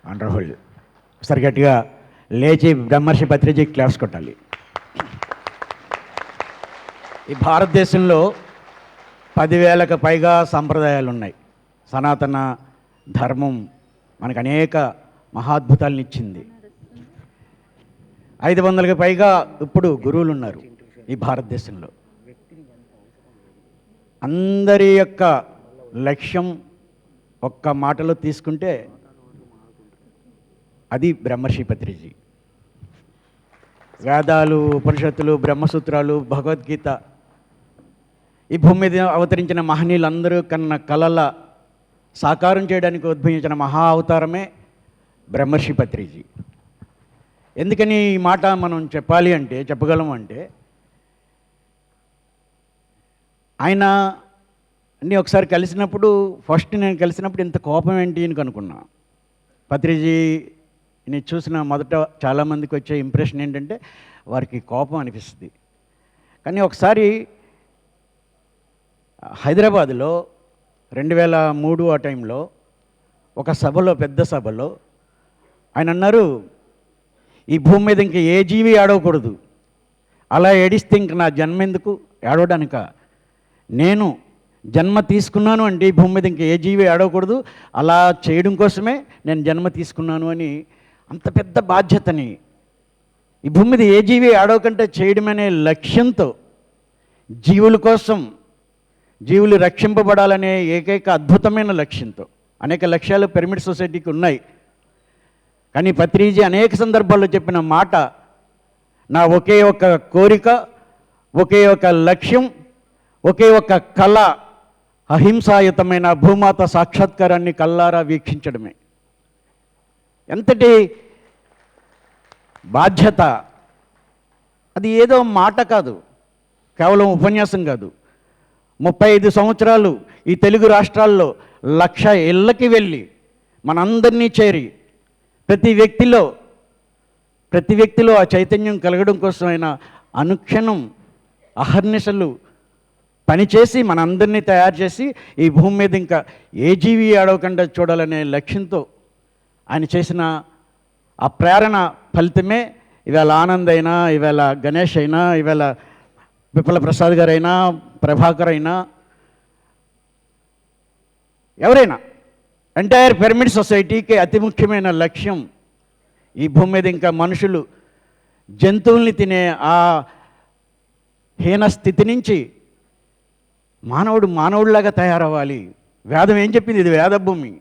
Wonderful. ఒకసారి గట్టిగా లేచి బ్రహ్మర్షి పత్రిజీ క్లాస్ కొట్టాలి. ఈ భారతదేశంలో 10,000కు పైగా సంప్రదాయాలు ఉన్నాయి. సనాతన ధర్మం మనకు అనేక మహాద్భుతాలను ఇచ్చింది. 500కు పైగా ఇప్పుడు గురువులు ఉన్నారు ఈ భారతదేశంలో. అందరి యొక్క లక్ష్యం ఒక్క మాటలో తీసుకుంటే అది బ్రహ్మర్షి పత్రిజీ. వేదాలు, ఉపనిషత్తులు, బ్రహ్మసూత్రాలు, భగవద్గీత, ఈ భూమి మీద అవతరించిన మహనీయులందరూ కన్న కలల సాకారం చేయడానికి ఉద్భవించిన మహా అవతారమే బ్రహ్మర్షి పత్రిజీ. ఎందుకని ఈ మాట మనం చెప్పాలి అంటే, చెప్పగలం అంటే, ఆయన అన్నీ ఒకసారి కలిసినప్పుడు, ఫస్ట్ నేను కలిసినప్పుడు ఇంత కోపం ఏంటి అని కనుక్కున్నా. పత్రిజీని చూసిన మొదట చాలామందికి వచ్చే ఇంప్రెషన్ ఏంటంటే వారికి కోపం అనిపిస్తుంది. కానీ ఒకసారి హైదరాబాదులో 2003 ఆ టైంలో ఒక సభలో, పెద్ద సభలో ఆయన అన్నారు, ఈ భూమి మీద ఇంక ఏ జీవి ఏడవకూడదు. అలా ఏడిస్తే ఇంక నా జన్మ ఎందుకు? ఏడవడానిక? నేను జన్మ తీసుకున్నాను అంటే ఈ భూమి మీద ఇంక ఏ జీవి ఏడవకూడదు, అలా చేయడం కోసమే నేను జన్మ తీసుకున్నాను అని, అంత పెద్ద బాధ్యతని ఈ భూమి మీద ఏ జీవి ఏడవకంటే చేయడం అనే లక్ష్యంతో, జీవుల కోసం, జీవులు రక్షింపబడాలనే ఏకైక అద్భుతమైన లక్ష్యంతో, అనేక లక్ష్యాలు పిరమిడ్ సొసైటీకి ఉన్నాయి. కానీ పత్రిజీ అనేక సందర్భాల్లో చెప్పిన మాట, నా ఒకే ఒక కోరిక, ఒకే ఒక లక్ష్యం, ఒకే ఒక కళ, అహింసాయుతమైన భూమాత సాక్షాత్కారాన్ని కల్లారా వీక్షించడమే. ఎంతటి బాధ్యత! అది ఏదో మాట కాదు, కేవలం ఉపన్యాసం కాదు. 35 సంవత్సరాలు ఈ తెలుగు రాష్ట్రాల్లో 1,00,000 ఇళ్ళకి వెళ్ళి మనందరినీ చేరి ప్రతి వ్యక్తిలో ఆ చైతన్యం కలగడం కోసం ఆయన అనుక్షణం అహర్నిశలు పనిచేసి మనందరినీ తయారు చేసి ఈ భూమి మీద ఇంకా ఏ జీవి ఆడవకుండా చూడాలనే లక్ష్యంతో ఆయన చేసిన ఆ ప్రేరణ ఫలితమే ఇవాళ ఆనంద్ అయినా, ఇవాళ గణేష్ అయినా, ఇవాళ విప్లవ ప్రసాద్ గారైనా, ప్రభాకర్ అయినా, ఎవరైనా, ఎంటైర్ పిరమిడ్ సొసైటీకి అతి ముఖ్యమైన లక్ష్యం ఈ భూమి మీద ఇంకా మనుషులు జంతువుల్ని తినే ఆ హీన స్థితి నుంచి మానవుడిలాగా తయారవ్వాలి. వేదం ఏం చెప్పింది? ఇది వేదభూమి.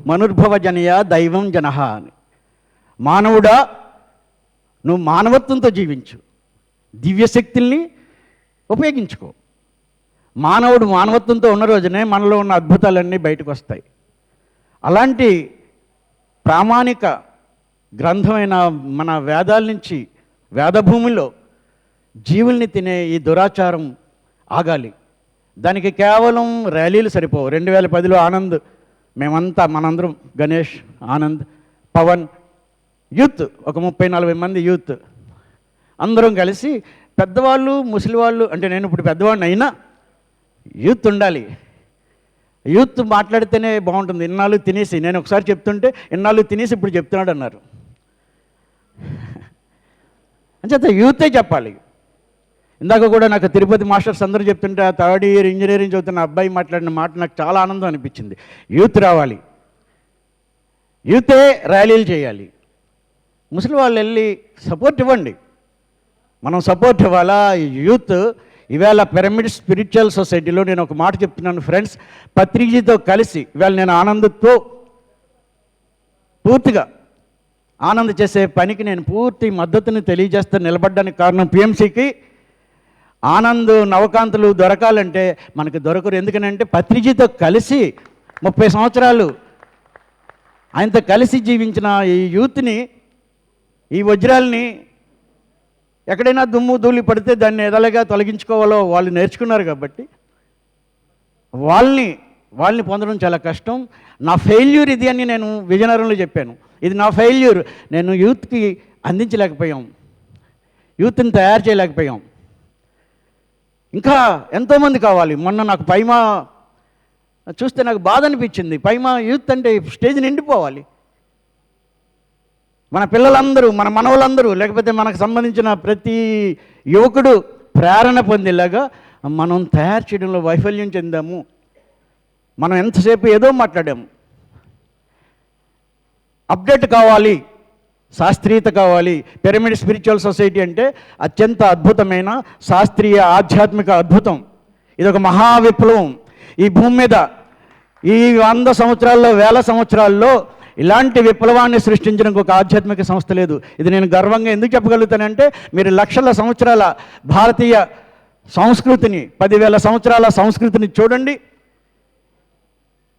మనుర్భవ జనయ దైవం జనహ అని. మానవుడా, నువ్వు మానవత్వంతో జీవించు, దివ్యశక్తుల్ని ఉపయోగించుకో. మానవుడు మానవత్వంతో ఉన్న రోజునే మనలో ఉన్న అద్భుతాలన్నీ బయటకు వస్తాయి. అలాంటి ప్రామాణిక గ్రంథమైన మన వేదాల నుంచి, వేదభూమిలో జీవుల్ని తినే ఈ దురాచారం ఆగాలి. దానికి కేవలం ర్యాలీలు సరిపోవు. 2010లో ఆనంద్, మనందరం, గణేష్, ఆనంద్, పవన్, యూత్, ఒక 30-40 మంది యూత్ అందరం కలిసి, పెద్దవాళ్ళు, ముసలివాళ్ళు, అంటే నేను ఇప్పుడు పెద్దవాడిని అయినా యూత్ ఉండాలి. యూత్ మాట్లాడితేనే బాగుంటుంది. ఇన్నాళ్ళు తినేసి, నేను ఒకసారి చెప్తుంటే ఇన్నాళ్ళు తినేసి ఇప్పుడు చెప్తున్నాడు అన్నారు. అంచేత యూతే చెప్పాలి. ఇందాక కూడా నాకు తిరుపతి మాస్టర్స్ అందరూ చెప్తుంటే, ఆ 3rd ఇయర్ ఇంజనీరింగ్ చదువుతున్న అబ్బాయి మాట్లాడిన మాట నాకు చాలా ఆనందం అనిపించింది. యూత్ రావాలి, యూతే ర్యాలీలు చేయాలి. ముసలి వాళ్ళు వెళ్ళి సపోర్ట్ ఇవ్వండి, మనం సపోర్ట్ ఇవ్వాలా. యూత్ ఇవాళ పిరమిడ్ స్పిరిచువల్ సొసైటీలో నేను ఒక మాట చెప్తున్నాను ఫ్రెండ్స్, పత్రిజీతో కలిసి ఇవాళ నేను ఆనంద్తో పూర్తిగా, ఆనంద్ చేసే పనికి నేను పూర్తి మద్దతుని తెలియజేస్తే నిలబడ్డానికి కారణం పిఎంసికి ఆనంద్, నవకాంతులు దొరకాలంటే మనకు దొరకరు. ఎందుకనంటే పత్రిజీతో కలిసి 30 సంవత్సరాలు ఆయనతో కలిసి జీవించిన ఈ యూత్ని, ఈ వజ్రాల్ని ఎక్కడైనా దుమ్ము ధూళి పడితే దాన్ని ఎదలగా తొలగించుకోవాలో వాళ్ళు నేర్చుకున్నారు. కాబట్టి వాళ్ళని పొందడం చాలా కష్టం. నా ఫెయిల్యూర్ ఇది అని నేను విజయనగరంలో చెప్పాను. ఇది నా ఫెయిల్యూర్, నేను యూత్కి అందించలేకపోయాం, యూత్ని తయారు చేయలేకపోయాం. ఇంకా ఎంతోమంది కావాలి. మొన్న నాకు పైమా చూస్తే నాకు బాధ అనిపించింది. పైమా యూత్ అంటే స్టేజ్ నిండిపోవాలి. మన పిల్లలందరూ, మన మనవలందరూ, లేకపోతే మనకు సంబంధించిన ప్రతి యువకుడు ప్రేరణ పొందేలాగా మనం తయారు చేయడంలో వైఫల్యం చెందాము. మనం ఎంతసేపు ఏదో మాట్లాడాము. అప్డేట్ కావాలి, శాస్త్రీయత కావాలి. పిరమిడ్ స్పిరిచువల్ సొసైటీ అంటే అత్యంత అద్భుతమైన శాస్త్రీయ ఆధ్యాత్మిక అద్భుతం. ఇదొక మహా విప్లవం. ఈ భూమి మీద ఈ 100 సంవత్సరాల్లో, 1000 సంవత్సరాల్లో ఇలాంటి విప్లవాన్ని సృష్టించిన ఒక ఆధ్యాత్మిక సంస్థ లేదు. ఇది నేను గర్వంగా ఎందుకు చెప్పగలుగుతానంటే, మీరు లక్షల సంవత్సరాల భారతీయ సంస్కృతిని, 10,000 సంవత్సరాల సంస్కృతిని చూడండి.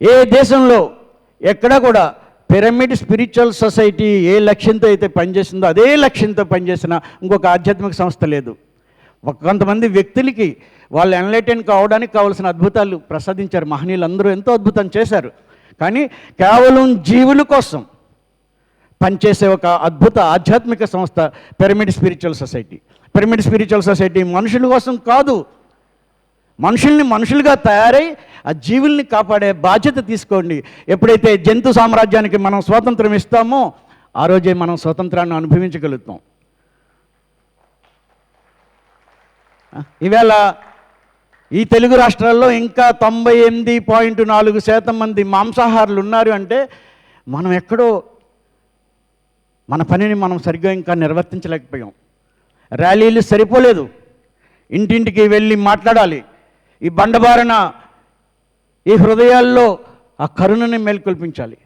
ఏ దేశంలో ఎక్కడా కూడా పిరమిడ్ స్పిరిచువల్ సొసైటీ ఏ లక్ష్యంతో అయితే పనిచేసిందో అదే లక్ష్యంతో పనిచేసిన ఇంకొక ఆధ్యాత్మిక సంస్థ లేదు. కొంతమంది వ్యక్తులకి వాళ్ళు ఎన్లైటెన్ కావడానికి కావాల్సిన అద్భుతాలు ప్రసాదించారు. మహనీయులందరూ ఎంతో అద్భుతం చేశారు. కానీ కేవలం జీవుల కోసం పనిచేసే ఒక అద్భుత ఆధ్యాత్మిక సంస్థ pyramid spiritual society. Pyramid spiritual society మనుషుల కోసం కాదు, మనుషుల్ని మనుషులుగా తయారై ఆ జీవుల్ని కాపాడే బాధ్యత తీసుకోండి. ఎప్పుడైతే జంతు సామ్రాజ్యానికి మనం స్వాతంత్రం ఇస్తామో ఆ రోజే మనం స్వాతంత్రాన్ని అనుభవించగలుగుతాం. ఈవేళ ఈ తెలుగు రాష్ట్రాల్లో ఇంకా 98.4% మంది మాంసాహారులు ఉన్నారు అంటే మనం ఎక్కడో మన పనిని మనం సరిగ్గా ఇంకా నిర్వర్తించలేకపోయాం. ర్యాలీలు సరిపోలేదు, ఇంటింటికి వెళ్ళి మాట్లాడాలి. ఈ బండబారిన ఈ హృదయాల్లో ఆ కరుణని మేల్కొల్పించాలి.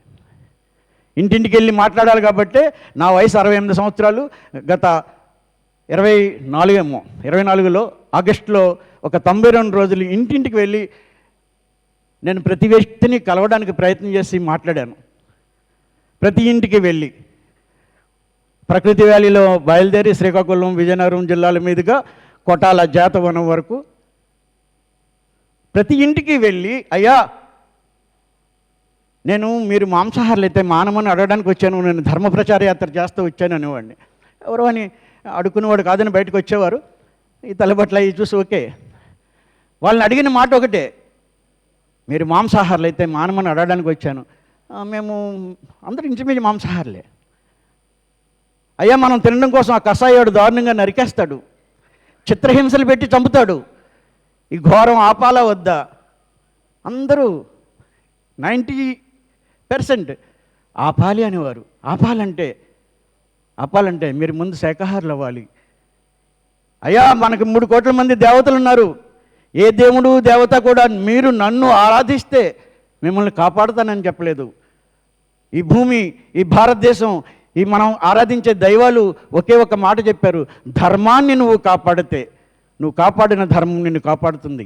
ఇంటింటికి వెళ్ళి మాట్లాడాలి. కాబట్టి నా వయసు 68 సంవత్సరాలు. గత 24లో ఆగస్టులో ఒక 92 రోజులు ఇంటింటికి వెళ్ళి నేను ప్రతి వ్యక్తిని కలవడానికి ప్రయత్నం చేసి మాట్లాడాను. ప్రతి ఇంటికి వెళ్ళి ప్రకృతి వ్యాలీలో బయలుదేరి శ్రీకాకుళం, విజయనగరం జిల్లాల మీదుగా కొటాల జాతవనం వరకు ప్రతి ఇంటికి వెళ్ళి, అయ్యా మీరు మాంసాహారులు అయితే మానమని అడగడానికి వచ్చాను, నేను ధర్మ ప్రచార యాత్ర చేస్తూ వచ్చాను అనేవాడిని. ఎవరో అని అడుక్కునేవాడు కాదని బయటకు వచ్చేవారు. ఈ తలబట్ల అవి చూసి ఓకే. వాళ్ళని అడిగిన మాట ఒకటే, మీరు మాంసాహారులు అయితే మానమని అడగడానికి వచ్చాను. మేము అందరూ ఇంచుమించు మాంసాహారులే. అయ్యా మనం తినడం కోసం ఆ కషాయాడు దారుణంగా నరికేస్తాడు, చిత్రహింసలు పెట్టి చంపుతాడు. ఈ ఘోరం ఆపాలా వద్దా? అందరూ 90% ఆపాలి అనేవారు. ఆపాలంటే మీరు ముందు శాకాహారులు అవ్వాలి. అయ్యా మనకు 3 కోట్ల మంది దేవతలు ఉన్నారు. ఏ దేవుడు దేవత కూడా మీరు నన్ను ఆరాధిస్తే మిమ్మల్ని కాపాడుతానని చెప్పలేదు. ఈ భూమి, ఈ భారతదేశం, ఈ మనం ఆరాధించే దైవాలు ఒకే ఒక మాట చెప్పారు, ధర్మాన్ని నువ్వు కాపాడితే నువ్వు కాపాడిన ధర్మం నిన్ను కాపాడుతుంది.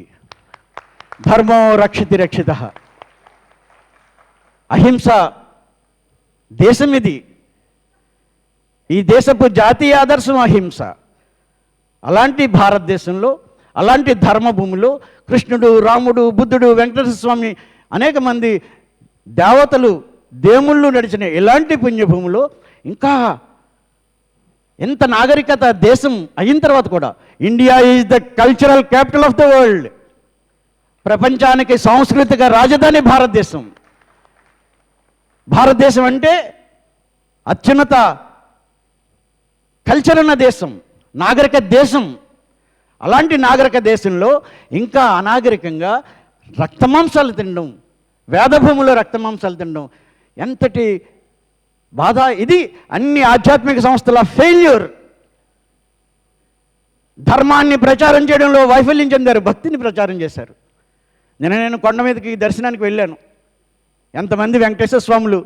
ధర్మో రక్షితి రక్షిత. అహింస దేశం ఇది. ఈ దేశపు జాతీయ ఆదర్శం అహింస. అలాంటి భారతదేశంలో, అలాంటి ధర్మభూమిలో కృష్ణుడు, రాముడు, బుద్ధుడు, వెంకటేశ్వర స్వామి, అనేక మంది దేవతలు, దేవుళ్ళు నడిచిన ఇలాంటి పుణ్యభూమిలో ఇంకా ఎంత నాగరికత దేశం అయిన తర్వాత కూడా India is the cultural capital of the world. ప్రపంచానికి సాంస్కృతిక రాజధాని భారతదేశం. భారతదేశం అంటే అత్యున్నత కల్చర్ ఉన్న దేశం, నాగరిక దేశం. అలాంటి నాగరిక దేశంలో ఇంకా అనాగరికంగా రక్తమాంసాలు తినడం, వేదభూమిలో రక్తమాంసాలు తినడం ఎంతటి బాధ. ఇది అన్ని ఆధ్యాత్మిక సంస్థల ఫెయిల్యూర్. ధర్మాన్ని ప్రచారం చేయడంలో వైఫల్యం చెందారు, భక్తిని ప్రచారం చేశారు. నేను కొండ మీదకి దర్శనానికి వెళ్ళాను. ఎంతమంది వెంకటేశ్వర స్వాములు,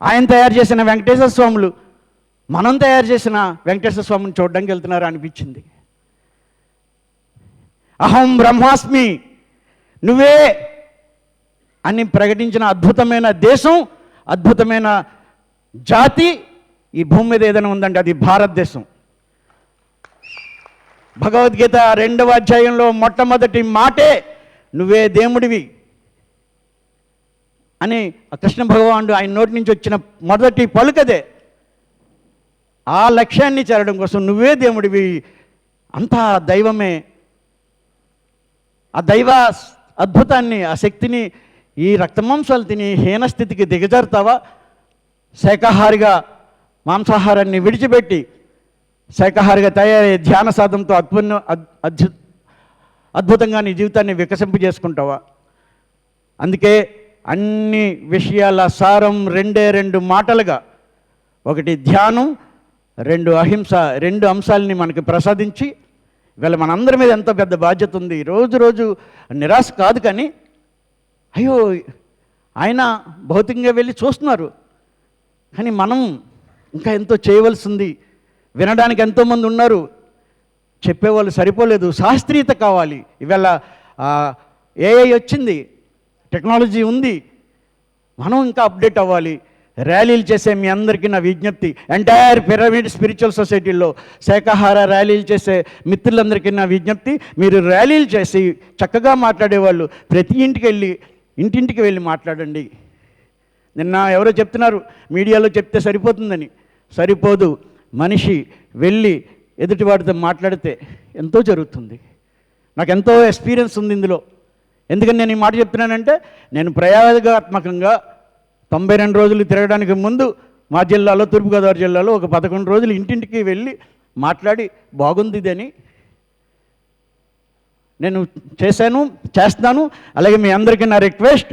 ఆయన తయారు చేసిన వెంకటేశ్వర స్వాములు మనం తయారు చేసిన వెంకటేశ్వర స్వామిని చూడడానికి వెళ్తున్నారు అనిపించింది. అహం బ్రహ్మాస్మి, నువ్వే అని ప్రకటించిన అద్భుతమైన దేశం, అద్భుతమైన జాతి ఈ భూమి మీద ఏదైనా ఉందంటే అది భారతదేశం. భగవద్గీత 2వ అధ్యాయంలో మొట్టమొదటి మాటే నువ్వే దేవుడివి అని కృష్ణ భగవానుడు ఆయన నోటి నుంచి వచ్చిన మొదటి పలుకదే. ఆ లక్ష్యాన్ని చేరడం కోసం నువ్వే దేవుడివి, అంతా దైవమే. ఆ దైవ అద్భుతాన్ని, ఆ శక్తిని, ఈ రక్తమాంసాలు తిని హీనస్థితికి దిగజారుతావా? శాకాహారిగా మాంసాహారాన్ని విడిచిపెట్టి శాకాహారిగా తయారయ్యే ధ్యాన సాధనతో అద్భుతంగా నీ జీవితాన్ని వికసింపజేసుకుంటావా? అందుకే అన్ని విషయాల సారం రెండు మాటలుగా, ఒకటి ధ్యానం, రెండు అహింస, రెండు అంశాలని మనకి ప్రసాదించి ఇవాళ మనందరి మీద ఎంతో పెద్ద బాధ్యత ఉంది. రోజు నిరాశ కాదు, కానీ అయ్యో ఆయన భౌతికంగా వెళ్ళి చూస్తున్నారు, కానీ మనం ఇంకా ఎంతో చేయవలసింది. వినడానికి ఎంతోమంది ఉన్నారు, చెప్పేవాళ్ళు సరిపోలేదు. శాస్త్రీయత కావాలి. ఇవాళ ఏఐ వచ్చింది, టెక్నాలజీ ఉంది, మనం ఇంకా అప్డేట్ అవ్వాలి. ర్యాలీలు చేసే మీ అందరికీ నా విజ్ఞప్తి, ఎంటైర్ పిరమిడ్ స్పిరిచువల్ సొసైటీలో శాకాహార ర్యాలీలు చేసే మిత్రులందరికీ నా విజ్ఞప్తి, మీరు ర్యాలీలు చేసి చక్కగా మాట్లాడేవాళ్ళు ప్రతి ఇంటింటికి వెళ్ళి మాట్లాడండి. నిన్న ఎవరో చెప్తున్నారు మీడియాలో చెప్తే సరిపోతుందని. సరిపోదు. మనిషి వెళ్ళి ఎదుటివాడితో మాట్లాడితే ఎంతో జరుగుతుంది. నాకు ఎంతో ఎక్స్పీరియన్స్ ఉంది ఇందులో. ఎందుకని నేను ఈ మాట చెప్తున్నానంటే, నేను ప్రయోగాత్మకంగా 92 రోజులు తిరగడానికి ముందు మా జిల్లాలో, తూర్పుగోదావరి జిల్లాలో ఒక 11 రోజులు ఇంటింటికి వెళ్ళి మాట్లాడి బాగుంది ఇదని నేను చేస్తున్నాను. అలాగే మీ అందరికీ నా రిక్వెస్ట్,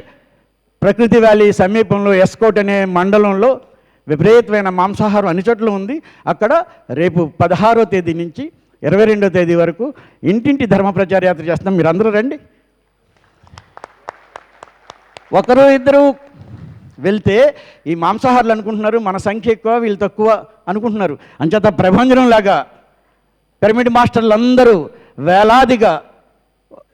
ప్రకృతి వ్యాలీ సమీపంలో ఎస్కోట్ అనే మండలంలో విపరీతమైన మాంసాహారం అన్ని చోట్ల ఉంది. అక్కడ రేపు 16వ తేదీ నుంచి 22వ తేదీ వరకు ఇంటింటి ధర్మ ప్రచార యాత్ర చేస్తున్నాం. మీరు అందరూ రండి. ఒకరు ఇద్దరు వెళ్తే ఈ మాంసాహారులు అనుకుంటున్నారు మన సంఖ్య ఎక్కువ, వీళ్ళు తక్కువ అనుకుంటున్నారు. అంచేత ప్రభంజనంలాగా పిరమిడ్ మాస్టర్లు అందరూ వేలాదిగా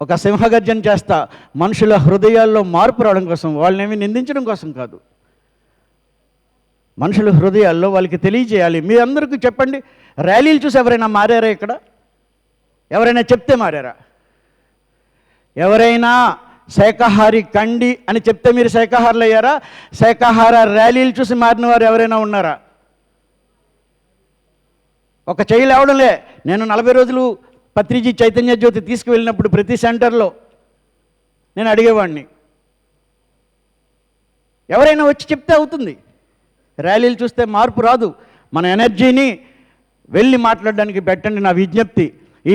ఒక సింహగర్జన చేస్తా మనుషుల హృదయాల్లో మార్పు రావడం కోసం, వాళ్ళనేమి నిందించడం కోసం కాదు, మనుషుల హృదయాల్లో వాళ్ళకి తెలియజేయాలి. మీ అందరికీ చెప్పండి, ర్యాలీలు చూసి ఎవరైనా మారారా? ఇక్కడ ఎవరైనా చెప్తే మారారా? ఎవరైనా శాకాహారి కండి అని చెప్తే మీరు శాకాహారులు అయ్యారా? శాకాహార ర్యాలీలు చూసి మారిన వారు ఎవరైనా ఉన్నారా? ఒక చెయ్యి లేవడంలే. నేను 40 రోజులు పత్రిజీ చైతన్య జ్యోతి తీసుకువెళ్ళినప్పుడు ప్రతి సెంటర్లో నేను అడిగేవాడిని, ఎవరైనా వచ్చి చెప్తే అవుతుంది. ర్యాలీలు చూస్తే మార్పు రాదు. మన ఎనర్జీని వెళ్ళి మాట్లాడడానికి పెట్టండి, నా విజ్ఞప్తి. ఈ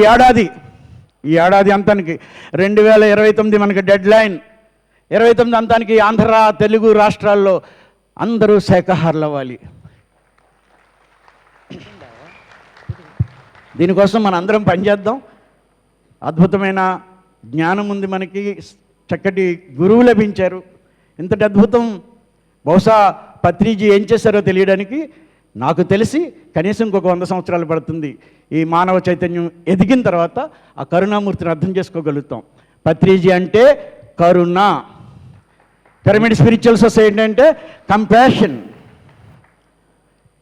ఏడాది అంతానికి 2029 మనకి డెడ్ లైన్. 29 అంతానికి ఆంధ్ర, తెలుగు రాష్ట్రాల్లో అందరూ శాకాహారులు అవ్వాలి. దీనికోసం మన అందరం పనిచేద్దాం. అద్భుతమైన జ్ఞానం ఉంది మనకి, చక్కటి గురువు లభించారు. ఇంతటి అద్భుతం బహుశా పత్రిజీ ఏం చేశారో తెలియడానికి నాకు తెలిసి కనీసం ఇంకొక 100 సంవత్సరాలు పడుతుంది. ఈ మానవ చైతన్యం ఎదిగిన తర్వాత ఆ కరుణామూర్తిని అర్థం చేసుకోగలుగుతాం. పత్రిజీ అంటే కరుణ, పిరమిడ్ స్పిరిచువల్ సొసైటీ అంటే కంపాషన్.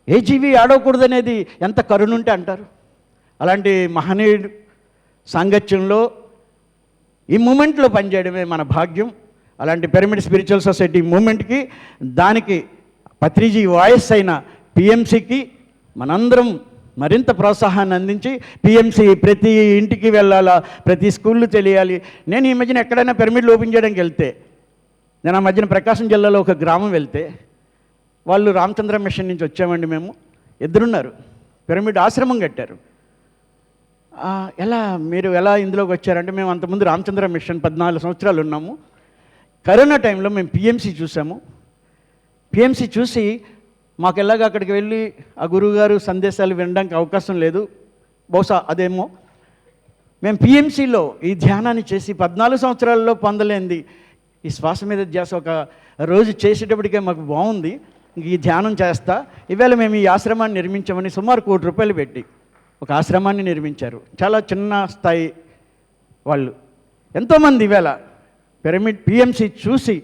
ఏ జీవి ఆడవకూడదనేది ఎంత కరుణ ఉంటే అంటారు. అలాంటి మహనీయుడు సాంగత్యంలో ఈ మూమెంట్లో పనిచేయడమే మన భాగ్యం. అలాంటి పిరమిడ్ స్పిరిచువల్ సొసైటీ మూమెంట్కి, దానికి పత్రిజీ వాయిస్ అయిన పిఎంసికి మనందరం మరింత ప్రోత్సాహాన్ని అందించి, పిఎంసి ప్రతి ఇంటికి వెళ్ళాలా, ప్రతి స్కూళ్ళు తెలియాలి. నేను ఈ మధ్యన ఎక్కడైనా పిరమిడ్లు ఓపెన్ చేయడానికి వెళ్తే, నేను ఆ మధ్యన ప్రకాశం జిల్లాలో ఒక గ్రామం వెళ్తే, వాళ్ళు రామచంద్ర మిషన్ నుంచి వచ్చామండి మేము, ఎదురున్నారు, పిరమిడ్ ఆశ్రమం కట్టారు. మీరు ఎలా ఇందులోకి వచ్చారంటే, మేము అంతకుముందు రామచంద్ర మిషన్ 14 సంవత్సరాలు ఉన్నాము. కరోనా టైంలో మేము పిఎంసి చూసాము. పిఎంసి చూసి మాకు ఎలాగ అక్కడికి వెళ్ళి ఆ గురువుగారు సందేశాలు వినడానికి అవకాశం లేదు, బహుశా అదేమో. మేము పిఎంసిలో ఈ ధ్యానాన్ని చేసి 14 సంవత్సరాల్లో పొందలేంది ఈ శ్వాస మీద ధ్యాస ఒక రోజు చేసేటప్పటికే మాకు బాగుంది, ఈ ధ్యానం చేస్తా. ఈవేళ మేము ఈ ఆశ్రమాన్ని నిర్మించామని సుమారు ₹1 కోటి పెట్టి ఒక ఆశ్రమాన్ని నిర్మించారు. చాలా చిన్న స్థాయి వాళ్ళు. ఎంతోమంది ఈవేళ పిరమిడ్ పిఎంసి చూసి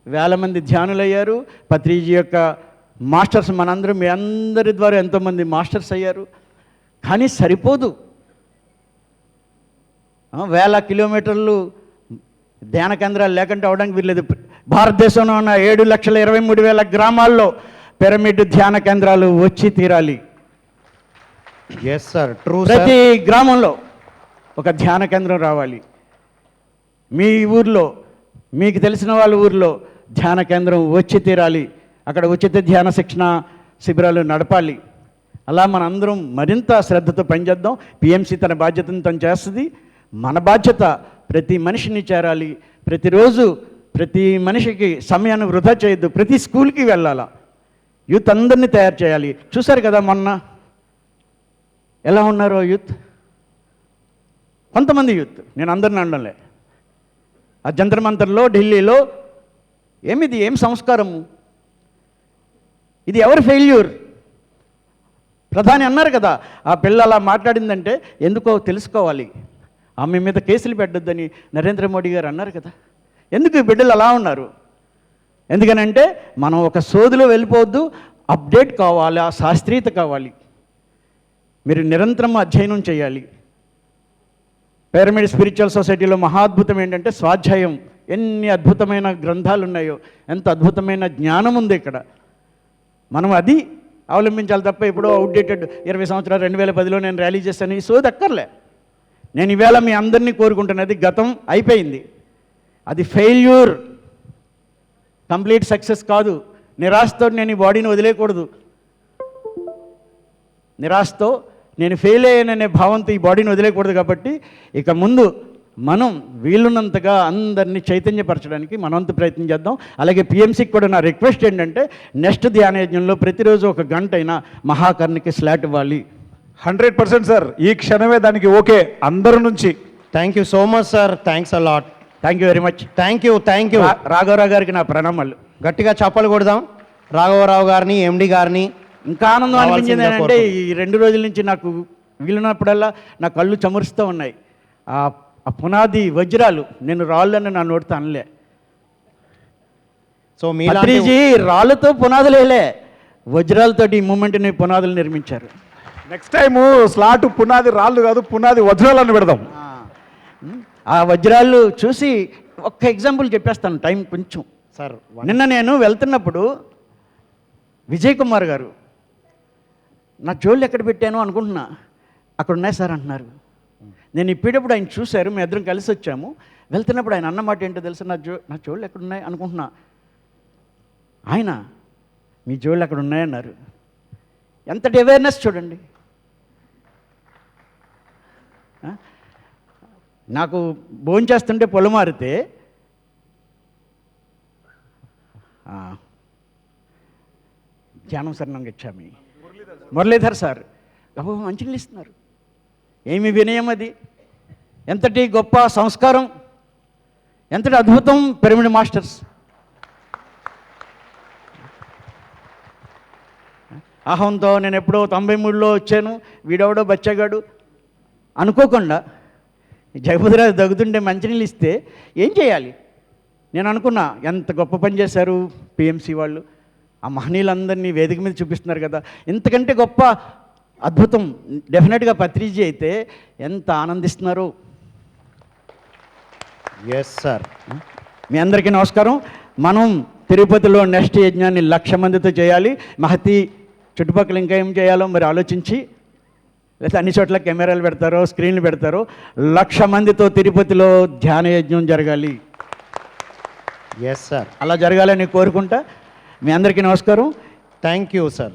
వేల మంది ధ్యానులయ్యారు. పత్రిజీ యొక్క మాస్టర్స్ మనందరూ, మీ అందరి ద్వారా ఎంతోమంది మాస్టర్స్ అయ్యారు. కానీ సరిపోదు. వేల కిలోమీటర్లు ధ్యాన కేంద్రాలు లేకుండా అవడానికి వీల్లేదు. భారతదేశంలో ఉన్న 7,23,000 గ్రామాల్లో పిరమిడ్ ధ్యాన కేంద్రాలు వచ్చి తీరాలి. Yes sir, true. ప్రతి గ్రామంలో ఒక ధ్యాన కేంద్రం రావాలి. మీ ఊర్లో మీకు తెలిసిన వాళ్ళ ఊర్లో ధ్యాన కేంద్రం వచ్చి తీరాలి. అక్కడ ఉచిత ధ్యాన శిక్షణ శిబిరాలు నడపాలి. అలా మనందరం మరింత శ్రద్ధతో పనిచేద్దాం. పిఎంసి తన బాధ్యతను తను చేస్తుంది. మన బాధ్యత ప్రతి మనిషిని చేరాలి. ప్రతిరోజు ప్రతి మనిషికి సమయాన్ని వృధా చేయొద్దు. ప్రతి స్కూల్కి వెళ్ళాలా. యూత్ అందరినీ తయారు చేయాలి. చూశారు కదా మొన్న ఎలా ఉన్నారో యూత్. కొంతమంది యూత్, నేను అందరిని అనడంలే. ఆ జంతర్ మంతర్లో ఢిల్లీలో ఏం సంస్కారము ఇది? ఎవరి ఫెయిల్యూర్? ప్రధాని అన్నారు కదా, ఆ పిల్ల అలా మాట్లాడిందంటే ఎందుకో తెలుసుకోవాలి, ఆమె మీద కేసులు పెట్టొద్దని నరేంద్ర మోడీ గారు అన్నారు కదా. ఎందుకు ఈ బిడ్డలు అలా ఉన్నారు? ఎందుకనంటే మనం ఒక సోదిలో వెళ్ళిపోవద్దు, అప్డేట్ కావాలి, ఆ శాస్త్రీయత కావాలి. మీరు నిరంతరం అధ్యయనం చేయాలి. పిరమిడ్ స్పిరిచువల్ సొసైటీలో మహాద్భుతం ఏంటంటే స్వాధ్యాయం. ఎన్ని అద్భుతమైన గ్రంథాలు ఉన్నాయో, ఎంత అద్భుతమైన జ్ఞానం ఉంది ఇక్కడ. మనం అది అవలంబించాలి తప్ప ఎప్పుడో అవుట్డేటెడ్ 20 సంవత్సరాలు 2010లో నేను ర్యాలీ చేశాను ఈ సోది అక్కర్లే. నేను ఈవేళ మీ అందరినీ కోరుకుంటున్నది గతం అయిపోయింది. అది ఫెయిల్యూర్, కంప్లీట్ సక్సెస్ కాదు. నిరాశతో నేను ఈ బాడీని వదిలేయకూడదు. నిరాశతో నేను ఫెయిల్ అయ్యాననే భావంతో ఈ బాడీని వదిలేయకూడదు. కాబట్టి ఇక ముందు మనం వీలున్నంతగా అందరినీ చైతన్యపరచడానికి మనవంతు ప్రయత్నం చేద్దాం. అలాగే పిఎంసికి కూడా నా రిక్వెస్ట్ ఏంటంటే నెక్స్ట్ ధ్యానయజ్ఞంలో ప్రతిరోజు 1 గంట అయినా మహాకర్ణికి స్లాట్ ఇవ్వాలి. 100% సార్. ఈ క్షణమే దానికి ఓకే అందరి నుంచి. Thank you so much sir. Thanks a lot. Thank you very much. Thank you. రాఘవరావు గారికి నా ప్రణామాలు. గట్టిగా చప్పలు కొడదాం రాఘవరావు గారిని, ఎండి గారిని. ఇంకా ఆనందం అనిపించింది ఏంటంటే ఈ 2 రోజుల నుంచి నాకు వీలున్నప్పుడల్లా నా కళ్ళు చమురుస్తూ ఉన్నాయి. ఆ పునాది వజ్రాలు, నేను రాళ్ళని నా నోటితో అనలే. సో మీలాంటి రాళ్ళతో పునాదులేలే, వజ్రాలతోటి ఈ మూమెంట్ని పునాదులు నిర్మించారు. నెక్స్ట్ టైము స్లాట్ పునాది రాళ్ళు కాదు, పునాది వజ్రాలను పెడదాం. ఆ వజ్రాలు చూసి ఒక్క ఎగ్జాంపుల్ చెప్పేస్తాను, టైం కొంచెం. సార్ నిన్న నేను వెళ్తున్నప్పుడు విజయ్ కుమార్ గారు నా జోళ్ళు ఎక్కడ పెట్టాను అనుకుంటున్నా, అక్కడ ఉన్నాయి సార్ అంటున్నారు. నేను ఇప్పేటప్పుడు ఆయన చూశారు, మేము ఇద్దరం కలిసి వచ్చాము. వెళ్తున్నప్పుడు ఆయన అన్నమాట ఏంటో తెలుసు, నా జోళ్ళు ఎక్కడున్నాయి అనుకుంటున్నా. ఆయన మీ జోళ్ళు అక్కడ ఉన్నాయన్నారు. ఎంతటి అవేర్నెస్ చూడండి. నాకు భోంచేస్తుంటే పొలమారితే ధ్యానం శరణం గచ్చామి మురళీధర్ సార్ గొప్ప మంచిగా ఇస్తున్నారు. ఏమి వినయం అది, ఎంతటి గొప్ప సంస్కారం, ఎంతటి అద్భుతం పిరమిడ్ మాస్టర్స్. అహంతో నేను ఎప్పుడో 93లో వచ్చాను, వీడెవడో బచ్చగాడు అనుకోకుండా జగపతిరాజు దగ్గుతుంటే మంచినీళ్ళు ఇస్తే ఏం చేయాలి నేను అనుకున్నా. ఎంత గొప్ప పని చేశారు పిఎంసి వాళ్ళు. ఆ మహనీయులందరినీ వేదిక మీద చూపిస్తున్నారు కదా. ఇంతకంటే గొప్ప అద్భుతం డెఫినెట్గా పత్రిజీ అయితే ఎంత ఆనందిస్తున్నారు. Yes sir. మీ అందరికీ నమస్కారం. మనం తిరుపతిలో నెక్స్ట్ యజ్ఞాన్ని 1,00,000 మందితో చేయాలి. మహతి చుట్టుపక్కల ఇంకా ఏం చేయాలో మరి ఆలోచించి, లేదా అన్ని చోట్ల కెమెరాలు పెడతారో స్క్రీన్లు పెడతారో, 1,00,000 మందితో తిరుపతిలో ధ్యాన యజ్ఞం జరగాలి. Yes sir. అలా జరగాలని కోరుకుంటా. మీ అందరికీ నమస్కారం. Thank you sir.